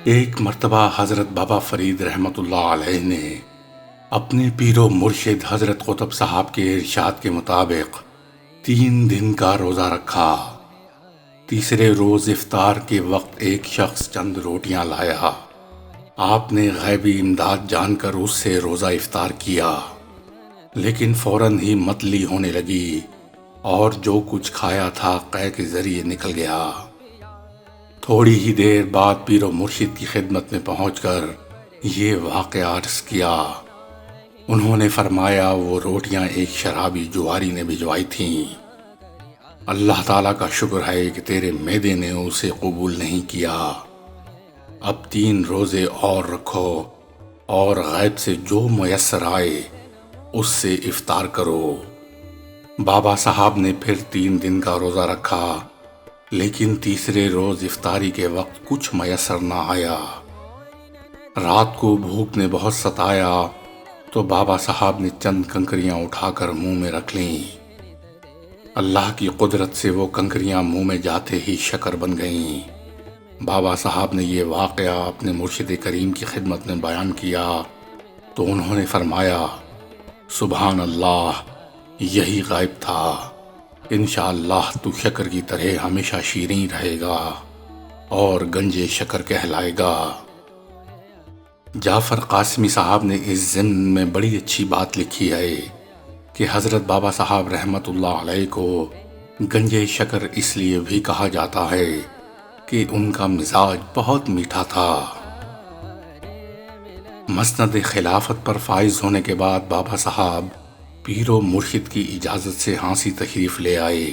ایک مرتبہ حضرت بابا فرید رحمۃ اللہ علیہ نے اپنے پیر و مرشد حضرت قطب صاحب کے ارشاد کے مطابق 3 دن کا روزہ رکھا۔ تیسرے روز افطار کے وقت ایک شخص چند روٹیاں لایا۔ آپ نے غیبی امداد جان کر اس سے روزہ افطار کیا، لیکن فوراً ہی متلی ہونے لگی اور جو کچھ کھایا تھا قے کے ذریعے نکل گیا۔ تھوڑی ہی دیر بعد پیر و مرشد کی خدمت میں پہنچ کر یہ واقعہ عرض کیا۔ انہوں نے فرمایا وہ روٹیاں ایک شرابی جواری نے بھجوائی تھیں۔ اللہ تعالیٰ کا شکر ہے کہ تیرے معدے نے اسے قبول نہیں کیا۔ اب 3 روزے اور رکھو اور غیب سے جو میسر آئے اس سے افطار کرو۔ بابا صاحب نے پھر 3 دن کا روزہ رکھا، لیکن تیسرے روز افطاری کے وقت کچھ میسر نہ آیا۔ رات کو بھوک نے بہت ستایا تو بابا صاحب نے چند کنکریاں اٹھا کر منہ میں رکھ لیں۔ اللہ کی قدرت سے وہ کنکریاں منہ میں جاتے ہی شکر بن گئیں۔ بابا صاحب نے یہ واقعہ اپنے مرشد کریم کی خدمت میں بیان کیا تو انہوں نے فرمایا، سبحان اللہ، یہی غائب تھا۔ انشاءاللہ تو شکر کی طرح ہمیشہ شیریں رہے گا اور گنجے شکر کہلائے گا۔ جعفر قاسمی صاحب نے اس ضمن میں بڑی اچھی بات لکھی ہے کہ حضرت بابا صاحب رحمۃ اللہ علیہ کو گنجے شکر اس لیے بھی کہا جاتا ہے کہ ان کا مزاج بہت میٹھا تھا۔ مسند خلافت پر فائز ہونے کے بعد بابا صاحب پیر و مرشد کی اجازت سے ہانسی تشریف لے آئے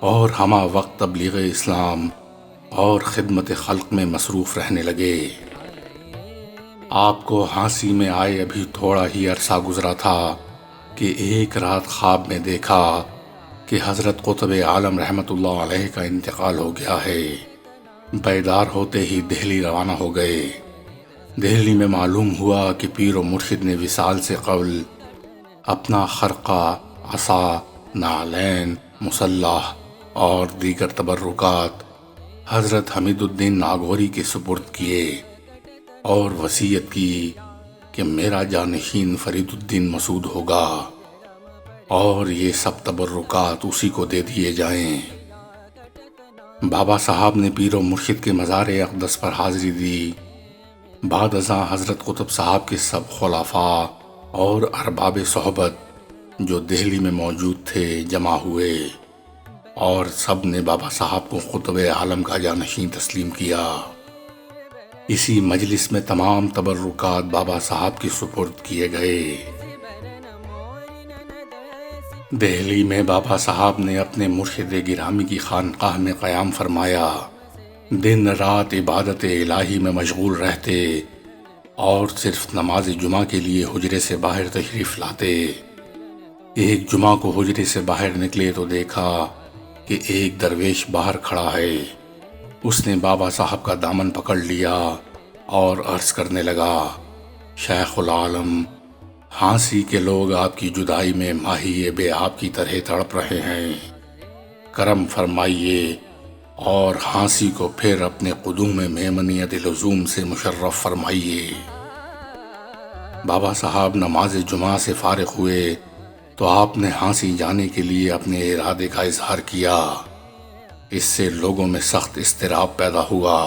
اور ہمہ وقت تبلیغ اسلام اور خدمت خلق میں مصروف رہنے لگے۔ آپ کو ہانسی میں آئے ابھی تھوڑا ہی عرصہ گزرا تھا کہ ایک رات خواب میں دیکھا کہ حضرت قطب عالم رحمۃ اللہ علیہ کا انتقال ہو گیا ہے۔ بیدار ہوتے ہی دہلی روانہ ہو گئے۔ دہلی میں معلوم ہوا کہ پیر و مرشد نے وصال سے قبل اپنا خرقہ، عصا، نعلین، مصلح اور دیگر تبرکات حضرت حمید الدین ناگوری کے سپرد کیے اور وصیت کی کہ میرا جانشین فرید الدین مسعود ہوگا اور یہ سب تبرکات اسی کو دے دیے جائیں۔ بابا صاحب نے پیر و مرشد کے مزار اقدس پر حاضری دی۔ بعد ازاں حضرت قطب صاحب کے سب خلفاء اور ارباب صحبت جو دہلی میں موجود تھے جمع ہوئے اور سب نے بابا صاحب کو قطب عالم کا جانشین تسلیم کیا۔ اسی مجلس میں تمام تبرکات بابا صاحب کی سپرد کیے گئے۔ دہلی میں بابا صاحب نے اپنے مرشد گرامی کی خانقاہ میں قیام فرمایا، دن رات عبادت الہی میں مشغول رہتے اور صرف نماز جمعہ کے لیے حجرے سے باہر تشریف لاتے۔ ایک جمعہ کو حجرے سے باہر نکلے تو دیکھا کہ ایک درویش باہر کھڑا ہے۔ اس نے بابا صاحب کا دامن پکڑ لیا اور عرض کرنے لگا، شیخ العالم، ہانسی کے لوگ آپ کی جدائی میں ماہی بے آب کی طرح تڑپ رہے ہیں، کرم فرمائیے اور ہانسی کو پھر اپنے قدوم میمنیت لزوم سے مشرف فرمائیے۔ بابا صاحب نماز جمعہ سے فارغ ہوئے تو آپ نے ہانسی جانے کے لیے اپنے ارادے کا اظہار کیا۔ اس سے لوگوں میں سخت اضطراب پیدا ہوا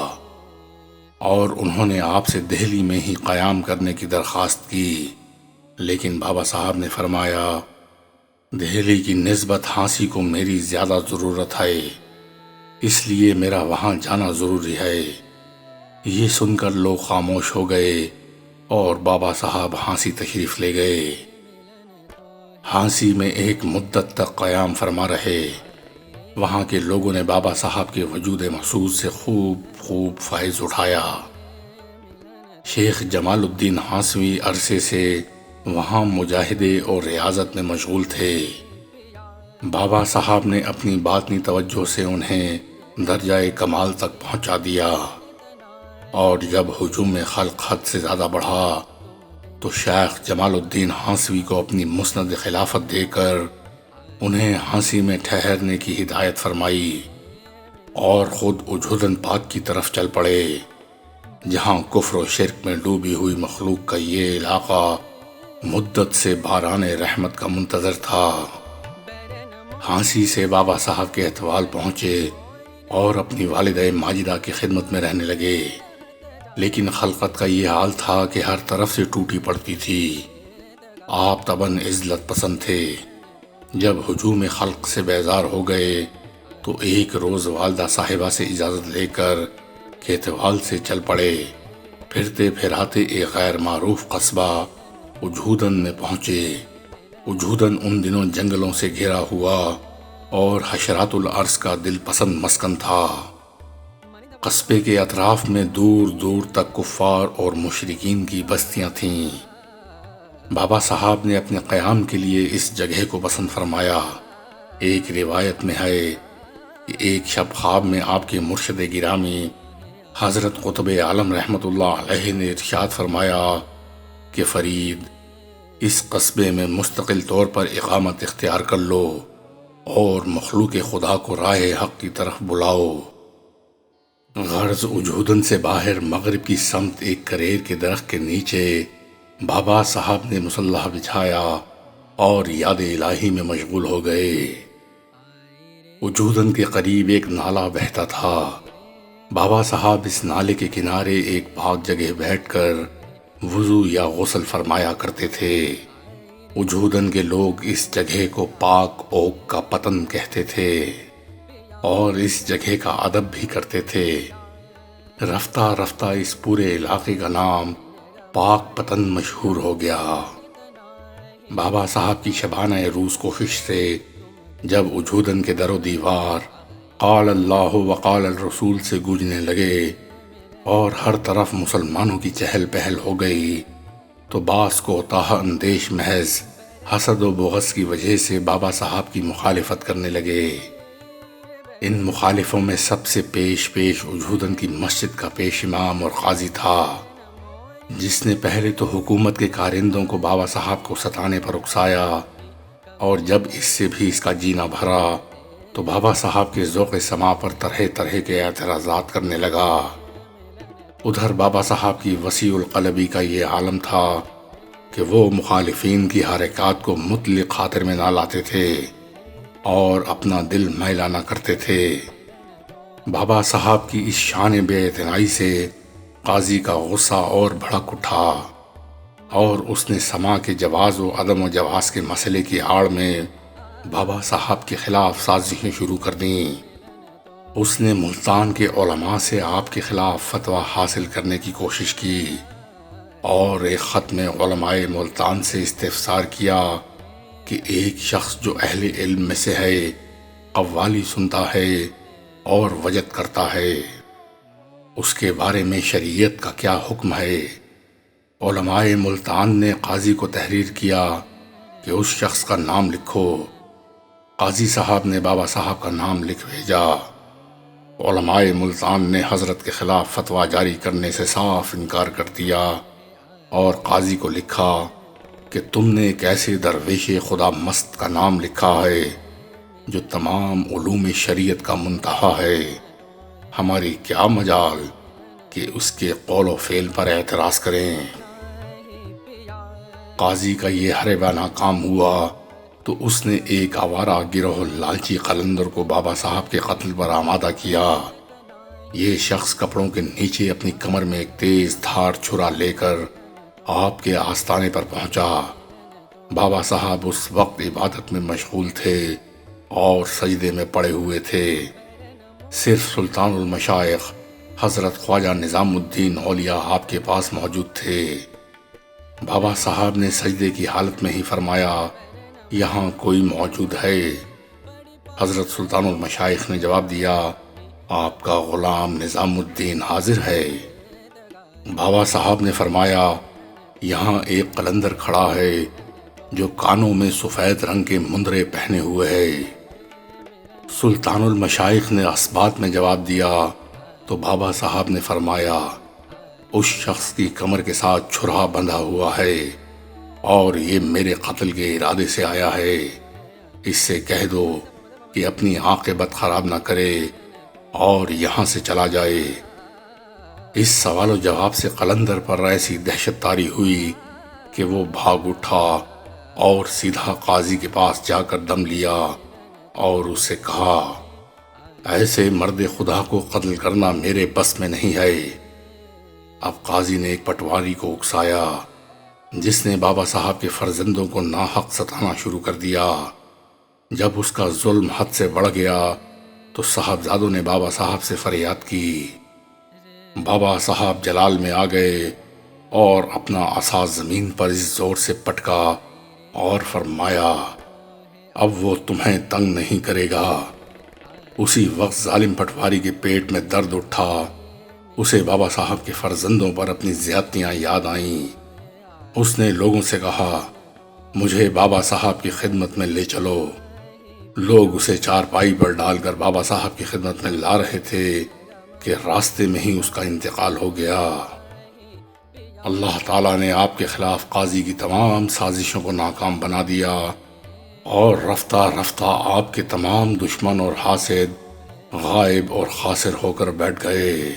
اور انہوں نے آپ سے دہلی میں ہی قیام کرنے کی درخواست کی، لیکن بابا صاحب نے فرمایا، دہلی کی نسبت ہانسی کو میری زیادہ ضرورت ہے، اس لیے میرا وہاں جانا ضروری ہے۔ یہ سن کر لوگ خاموش ہو گئے اور بابا صاحب ہانسی تشریف لے گئے۔ ہانسی میں ایک مدت تک قیام فرما رہے۔ وہاں کے لوگوں نے بابا صاحب کے وجود محسوس سے خوب فائز اٹھایا۔ شیخ جمال الدین ہانسوی عرصے سے وہاں مجاہدے اور ریاضت میں مشغول تھے۔ بابا صاحب نے اپنی باطنی توجہ سے انہیں درجہ کمال تک پہنچا دیا، اور جب ہجوم خلق حد سے زیادہ بڑھا تو شیخ جمال الدین ہانسوی کو اپنی مسند خلافت دے کر انہیں ہانسی میں ٹھہرنے کی ہدایت فرمائی اور خود اجودن پاک کی طرف چل پڑے، جہاں کفر و شرک میں ڈوبی ہوئی مخلوق کا یہ علاقہ مدت سے باران رحمت کا منتظر تھا۔ ہانسی سے بابا صاحب کے اتوال پہنچے اور اپنی والدہ ماجدہ کی خدمت میں رہنے لگے، لیکن خلقت کا یہ حال تھا کہ ہر طرف سے ٹوٹی پڑتی تھی۔ آپ طبعاً عزلت پسند تھے۔ جب ہجوم خلق سے بیزار ہو گئے تو ایک روز والدہ صاحبہ سے اجازت لے کر کھیتوال سے چل پڑے۔ پھرتے پھراتے ایک غیر معروف قصبہ اجودن میں پہنچے۔ اجودن ان دنوں جنگلوں سے گھرا ہوا اور حشرات الارض کا دل پسند مسکن تھا۔ قصبے کے اطراف میں دور دور تک کفار اور مشرکین کی بستیاں تھیں۔ بابا صاحب نے اپنے قیام کے لیے اس جگہ کو پسند فرمایا۔ ایک روایت میں ہے کہ ایک شب خواب میں آپ کے مرشد گرامی حضرت قطب عالم رحمت اللہ علیہ نے ارشاد فرمایا کہ فرید، اس قصبے میں مستقل طور پر اقامت اختیار کر لو اور مخلوق خدا کو راہ حق کی طرف بلاؤ۔ غرض اجودن سے باہر مغرب کی سمت ایک کریر کے درخت کے نیچے بابا صاحب نے مصلح بچھایا اور یاد الہی میں مشغول ہو گئے۔ اجودن کے قریب ایک نالہ بہتا تھا۔ بابا صاحب اس نالے کے کنارے ایک پاک جگہ بیٹھ کر وضو یا غسل فرمایا کرتے تھے۔ اجودن کے لوگ اس جگہ کو پاک اوک کا پتن کہتے تھے اور اس جگہ کا ادب بھی کرتے تھے۔ رفتہ رفتہ اس پورے علاقے کا نام پاک پتن مشہور ہو گیا۔ بابا صاحب کی شبانہ روز کوشش سے جب اجودن کے در و دیوار قال اللہ وقال الرسول سے گونجنے لگے اور ہر طرف مسلمانوں کی چہل پہل ہو گئی تو بعض کو تاہ اندیش محض حسد و بغض کی وجہ سے بابا صاحب کی مخالفت کرنے لگے۔ ان مخالفوں میں سب سے پیش اجودن کی مسجد کا پیش امام اور قاضی تھا، جس نے پہلے تو حکومت کے کارندوں کو بابا صاحب کو ستانے پر اکسایا اور جب اس سے بھی اس کا جینا بھرا تو بابا صاحب کے ذوق سماع پر طرح طرح کے اعتراضات کرنے لگا۔ ادھر بابا صاحب کی وسیع القلبی کا یہ عالم تھا کہ وہ مخالفین کی حرکات کو مطلق خاطر میں نہ لاتے تھے اور اپنا دل میلا نہ کرتے تھے۔ بابا صاحب کی اس شان بے اعتنائی سے قاضی کا غصہ اور بھڑک اٹھا اور اس نے سماع کے جواز و عدم و جواز کے مسئلے کی آڑ میں بابا صاحب کے خلاف سازشیں شروع کر دیں۔ اس نے ملتان کے علماء سے آپ کے خلاف فتویٰ حاصل کرنے کی کوشش کی اور ایک خط میں علماء ملتان سے استفسار کیا کہ ایک شخص جو اہل علم میں سے ہے، قوالی سنتا ہے اور وجد کرتا ہے، اس کے بارے میں شریعت کا کیا حکم ہے؟ علماء ملتان نے قاضی کو تحریر کیا کہ اس شخص کا نام لکھو۔ قاضی صاحب نے بابا صاحب کا نام لکھ بھیجا۔ علماء ملتان نے حضرت کے خلاف فتویٰ جاری کرنے سے صاف انکار کر دیا اور قاضی کو لکھا کہ تم نے ایک ایسے درویش خدا مست کا نام لکھا ہے جو تمام علوم شریعت کا منتہا ہے، ہماری کیا مجال کہ اس کے قول و فعل پر اعتراض کریں۔ قاضی کا یہ حربہ ناکام ہوا تو اس نے ایک آوارہ گروہ لالچی قلندر کو بابا صاحب کے قتل پر آمادہ کیا۔ یہ شخص کپڑوں کے نیچے اپنی کمر میں ایک تیز دھار چھرا لے کر آپ کے آستانے پر پہنچا۔ بابا صاحب اس وقت عبادت میں مشغول تھے اور سجدے میں پڑے ہوئے تھے۔ صرف سلطان المشائخ حضرت خواجہ نظام الدین اولیاء آپ کے پاس موجود تھے۔ بابا صاحب نے سجدے کی حالت میں ہی فرمایا، یہاں کوئی موجود ہے؟ حضرت سلطان المشائخ نے جواب دیا، آپ کا غلام نظام الدین حاضر ہے۔ بابا صاحب نے فرمایا، یہاں ایک قلندر کھڑا ہے جو کانوں میں سفید رنگ کے مندرے پہنے ہوئے ہے۔ سلطان المشائخ نے اسبات میں جواب دیا تو بابا صاحب نے فرمایا، اس شخص کی کمر کے ساتھ چھرا بندھا ہوا ہے اور یہ میرے قتل کے ارادے سے آیا ہے، اس سے کہہ دو کہ اپنی عاقبت خراب نہ کرے اور یہاں سے چلا جائے۔ اس سوال و جواب سے قلندر پر ایسی دہشت طاری ہوئی کہ وہ بھاگ اٹھا اور سیدھا قاضی کے پاس جا کر دم لیا اور اس سے کہا، ایسے مرد خدا کو قتل کرنا میرے بس میں نہیں ہے۔ اب قاضی نے ایک پٹواری کو اکسایا جس نے بابا صاحب کے فرزندوں کو ناحق ستانا شروع کر دیا۔ جب اس کا ظلم حد سے بڑھ گیا تو صاحبزادوں نے بابا صاحب سے فریاد کی۔ بابا صاحب جلال میں آ گئے اور اپنا عصا زمین پر اس زور سے پٹکا اور فرمایا، اب وہ تمہیں تنگ نہیں کرے گا۔ اسی وقت ظالم پٹواری کے پیٹ میں درد اٹھا۔ اسے بابا صاحب کے فرزندوں پر اپنی زیادتیاں یاد آئیں۔ اس نے لوگوں سے کہا، مجھے بابا صاحب کی خدمت میں لے چلو۔ لوگ اسے چارپائی پر ڈال کر بابا صاحب کی خدمت میں لا رہے تھے کہ راستے میں ہی اس کا انتقال ہو گیا۔ اللہ تعالیٰ نے آپ کے خلاف قاضی کی تمام سازشوں کو ناکام بنا دیا اور رفتہ رفتہ آپ کے تمام دشمن اور حاسد غائب اور خاسر ہو کر بیٹھ گئے۔